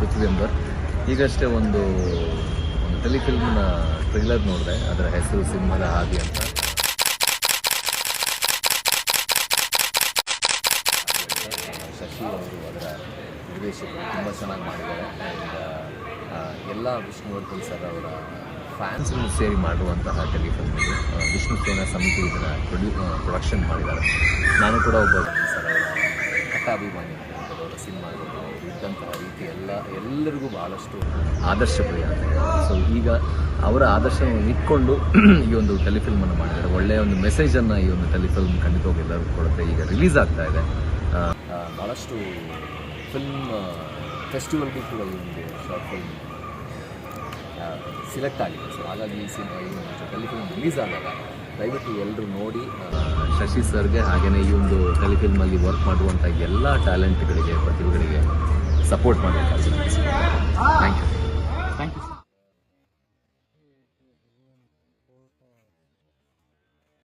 ಪೃಥ್ವಿ ಅಂಬರ್. ಈಗಷ್ಟೇ ಒಂದು ಟೆಲಿಫಿಲ್ಮ್ನ ಟ್ರೈಲರ್ ನೋಡಿದೆ. ಅದರ ಹೆಸರು ಸಿಂಹದ ಹಾದಿ ಅಂತ. ಶಶಿ ಅವರು ಅದರ ನಿರ್ದೇಶಕರು ತುಂಬ ಚೆನ್ನಾಗಿ ಮಾಡಿದ್ದಾರೆ. ಆ್ಯಂಡ್ ಎಲ್ಲ ವಿಷ್ಣುವರ್ಧನ್ ಸರ್ ಅವರ ಫ್ಯಾನ್ಸ್ಗಳು ಸೇರಿ ಮಾಡುವಂತಹ ಟೆಲಿಫಿಲ್ಮ್ ಇದು. ವಿಷ್ಣು ಸೇನಾ ಸಮಿತಿ ಇದನ್ನು ಪ್ರೊಡಕ್ಷನ್ ಮಾಡಿದ್ದಾರೆ. ನಾನು ಕೂಡ ಒಬ್ಬ ಸರ್ ಅವರ ಕಟ್ಟಾಭಿಮಾನಿ. ಅವರ ಸಿನಿಮಾಗಳು ಇದ್ದಂತಹ ರೀತಿ ಎಲ್ಲರಿಗೂ ಬಹಳಷ್ಟು ಆದರ್ಶಪ್ರಿಯ ಅಂತ ಹೇಳಿ. ಸೊ ಈಗ ಅವರ ಆದರ್ಶವನ್ನು ಇಟ್ಕೊಂಡು ಈ ಒಂದು ಟೆಲಿಫಿಲ್ಮನ್ನು ಮಾಡಿದ್ದಾರೆ. ಒಳ್ಳೆಯ ಒಂದು ಮೆಸೇಜನ್ನು ಈ ಒಂದು ಟೆಲಿಫಿಲ್ಮ್ ಖಂಡಿತವಾಗಿ ಎಲ್ಲರಿಗೂ ಕೊಡುತ್ತೆ. ಈಗ ರಿಲೀಸ್ ಆಗ್ತಾ ಇದೆ. ಭಾಳಷ್ಟು ಫಿಲ್ಮ್ ಫೆಸ್ಟಿವಲ್ಗೂ ಕೂಡ ಈ ಒಂದು ಶಾರ್ಟ್ ಫಿಲ್ಮ್ ಸಿಲೆಕ್ಟ್ ಆಗಿದೆ. ಸೊ ಹಾಗಾಗಿ ಈ ಟೆಲಿಫಿಲ್ಮ್ ರಿಲೀಸ್ ಆದಾಗ ದಯವಿಟ್ಟು ಎಲ್ಲರೂ ನೋಡಿ ಶಶಿ ಸರ್ಗೆ ಹಾಗೆಯೇ ಈ ಒಂದು ಟೆಲಿಫಿಲ್ಮಲ್ಲಿ ವರ್ಕ್ ಮಾಡುವಂಥ ಎಲ್ಲ ಟ್ಯಾಲೆಂಟ್ಗಳಿಗೆ, ಪ್ರತಿಭೆಗಳಿಗೆ ಸಪೋರ್ಟ್ ಮಾಡಬೇಕಾಗುತ್ತೆ.